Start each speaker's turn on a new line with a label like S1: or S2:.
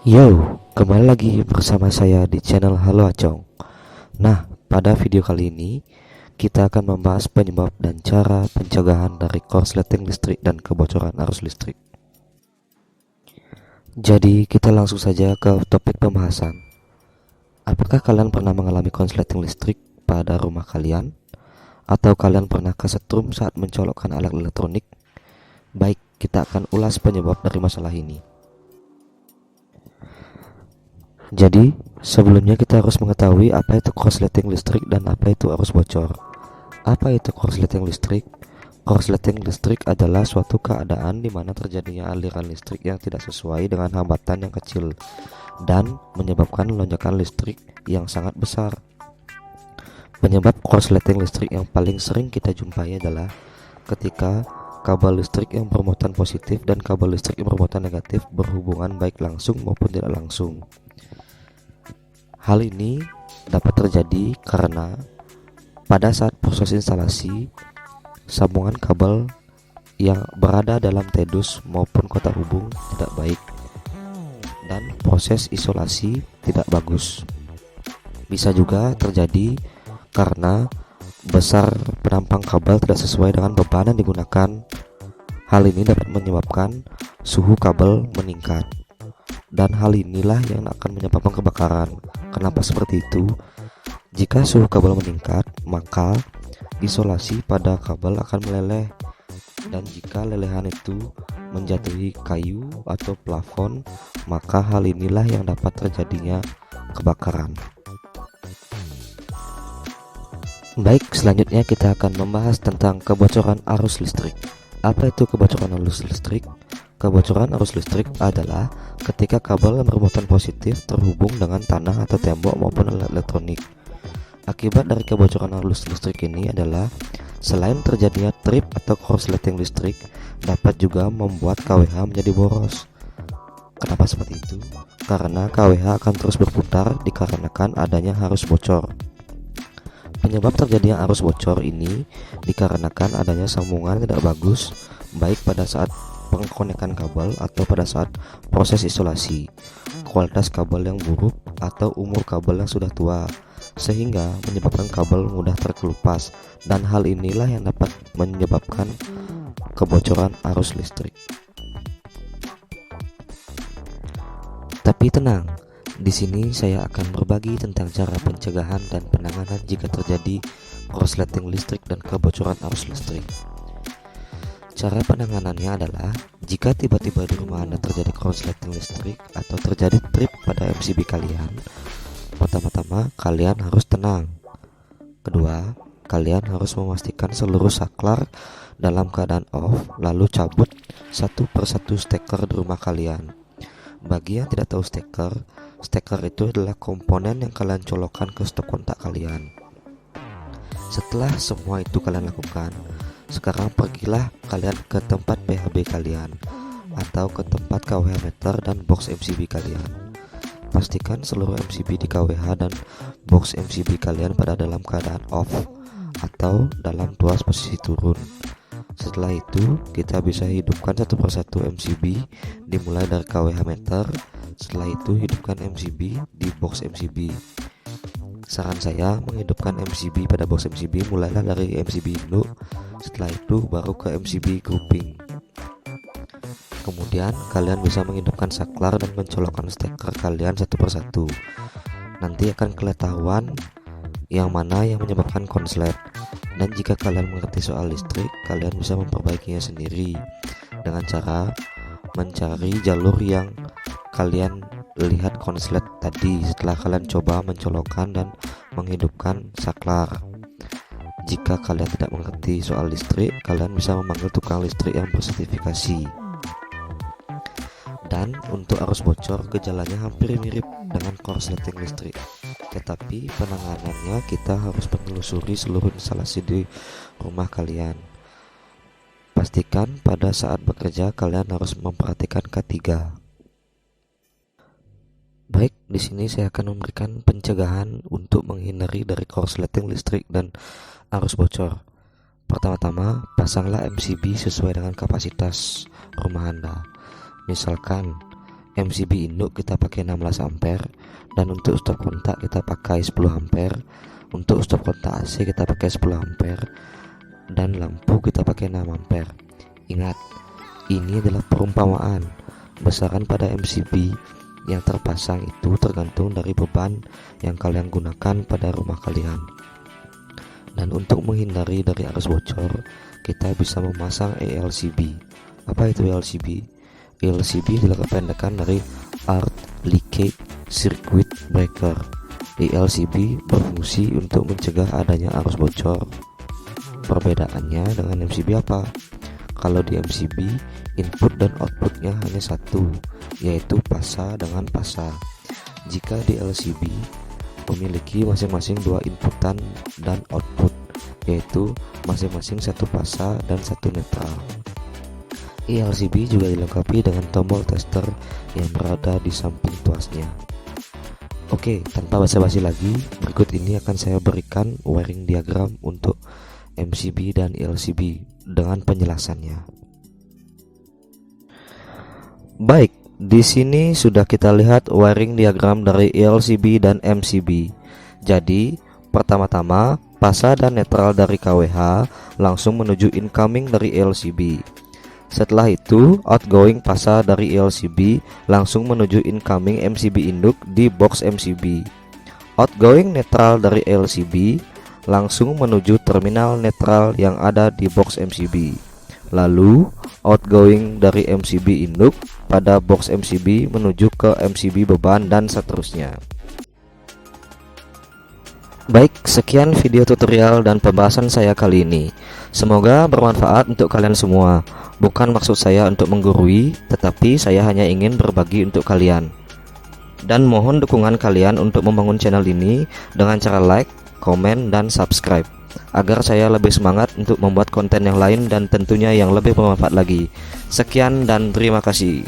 S1: Yo, kembali lagi bersama saya di channel Halo Acong. Nah, pada video kali ini kita akan membahas penyebab dan cara pencegahan dari korsleting listrik dan kebocoran arus listrik. Jadi, kita langsung saja ke topik pembahasan. Apakah kalian pernah mengalami korsleting listrik pada rumah kalian? Atau kalian pernah kesetrum saat mencolokkan alat elektronik? Baik, kita akan ulas penyebab dari masalah ini. Jadi, sebelumnya kita harus mengetahui apa itu korsleting listrik dan apa itu arus bocor. Apa itu korsleting listrik? Korsleting listrik adalah suatu keadaan di mana terjadinya aliran listrik yang tidak sesuai dengan hambatan yang kecil dan menyebabkan lonjakan listrik yang sangat besar. Penyebab korsleting listrik yang paling sering kita jumpai adalah ketika kabel listrik yang bermuatan positif dan kabel listrik yang bermuatan negatif berhubungan baik langsung maupun tidak langsung. Hal ini dapat terjadi karena pada saat proses instalasi, sambungan kabel yang berada dalam tedus maupun kotak hubung tidak baik dan proses isolasi tidak bagus. Bisa juga terjadi karena besar penampang kabel tidak sesuai dengan beban yang digunakan. Hal ini dapat menyebabkan suhu kabel meningkat. Dan hal inilah yang akan menyebabkan kebakaran. Kenapa seperti itu? Jika suhu kabel meningkat, maka isolasi pada kabel akan meleleh. Dan jika lelehan itu menjatuhi kayu atau plafon, maka hal inilah yang dapat terjadinya kebakaran. Baik, selanjutnya kita akan membahas tentang kebocoran arus listrik. Apa itu kebocoran arus listrik? Kebocoran arus listrik adalah ketika kabel yang bermuatan positif terhubung dengan tanah atau tembok maupun alat elektronik. Akibat dari kebocoran arus listrik ini adalah selain terjadinya trip atau korsleting listrik, dapat juga membuat KWH menjadi boros. Kenapa seperti itu? Karena KWH akan terus berputar dikarenakan adanya arus bocor. Penyebab terjadinya arus bocor ini dikarenakan adanya sambungan tidak bagus, baik pada saat pengkonekan kabel atau pada saat proses isolasi, kualitas kabel yang buruk atau umur kabel yang sudah tua, sehingga menyebabkan kabel mudah terkelupas, dan hal inilah yang dapat menyebabkan kebocoran arus listrik. Tapi tenang, di sini saya akan berbagi tentang cara pencegahan dan penanganan jika terjadi korsleting listrik dan kebocoran arus listrik. Cara penanganannya adalah jika tiba-tiba di rumah Anda terjadi korsleting listrik atau terjadi trip pada MCB kalian, pertama-tama kalian harus tenang. Kedua, kalian harus memastikan seluruh saklar dalam keadaan off, lalu cabut satu persatu steker di rumah kalian. Bagi yang tidak tahu steker itu adalah komponen yang kalian colokkan ke stop kontak kalian. Setelah semua itu kalian lakukan, sekarang pergilah kalian ke tempat PHB kalian atau ke tempat KWH meter dan box MCB kalian. Pastikan seluruh MCB di KWH dan box MCB kalian pada dalam keadaan off atau dalam tuas posisi turun. Setelah itu kita bisa hidupkan satu persatu MCB dimulai dari KWH meter. Setelah itu hidupkan MCB di box MCB. Saran saya menghidupkan MCB pada box MCB mulailah dari MCB induk, setelah itu baru ke MCB grouping. Kemudian kalian bisa menghidupkan saklar dan mencolokkan steker kalian satu persatu. Nanti akan ketahuan yang mana yang menyebabkan konslet. Dan jika kalian mengerti soal listrik, kalian bisa memperbaikinya sendiri dengan cara mencari jalur yang kalian lihat konslet tadi setelah kalian coba mencolokkan dan menghidupkan saklar. Jika kalian tidak mengerti soal listrik, kalian bisa memanggil tukang listrik yang bersertifikasi. Dan untuk arus bocor, gejalanya hampir mirip dengan korsleting listrik, tetapi penanganannya kita harus menelusuri seluruh instalasi di rumah kalian. Pastikan pada saat bekerja kalian harus memperhatikan K3. Baik, di sini saya akan memberikan pencegahan untuk menghindari dari korsleting listrik dan arus bocor. Pertama-tama, pasanglah MCB sesuai dengan kapasitas rumah Anda. Misalkan MCB induk kita pakai 16 ampere, dan untuk stop kontak kita pakai 10 ampere. Untuk stop kontak AC kita pakai 10 ampere, dan lampu kita pakai 6 ampere. Ingat, ini adalah perumpamaan. Besaran pada MCB yang terpasang itu tergantung dari beban yang kalian gunakan pada rumah kalian. Dan untuk menghindari dari arus bocor, kita bisa memasang ELCB. Apa itu ELCB? ELCB adalah kependekan dari Earth Leakage Circuit Breaker. ELCB berfungsi untuk mencegah adanya arus bocor. Perbedaannya dengan MCB apa? Kalau di MCB, input dan outputnya hanya satu, yaitu pasa dengan pasa. Jika di LCB memiliki masing-masing dua inputan dan output, yaitu masing-masing satu pasa dan satu netral. ELCB juga dilengkapi dengan tombol tester yang berada di samping tuasnya. Oke, tanpa basa-basi lagi, berikut ini akan saya berikan wiring diagram untuk MCB dan ELCB dengan penjelasannya. Baik, di sini sudah kita lihat wiring diagram dari ELCB dan MCB. Jadi, pertama-tama pasa dan netral dari KWH langsung menuju incoming dari ELCB. Setelah itu, outgoing pasa dari ELCB langsung menuju incoming MCB induk di box MCB. Outgoing netral dari ELCB langsung menuju terminal netral yang ada di box MCB. Lalu, outgoing dari MCB induk pada box MCB menuju ke MCB beban dan seterusnya. Baik, sekian video tutorial dan pembahasan saya kali ini. Semoga bermanfaat untuk kalian semua. Bukan maksud saya untuk menggurui, tetapi saya hanya ingin berbagi untuk kalian. Dan mohon dukungan kalian untuk membangun channel ini dengan cara like, komen, dan subscribe, agar saya lebih semangat untuk membuat konten yang lain dan tentunya yang lebih bermanfaat lagi. Sekian dan terima kasih.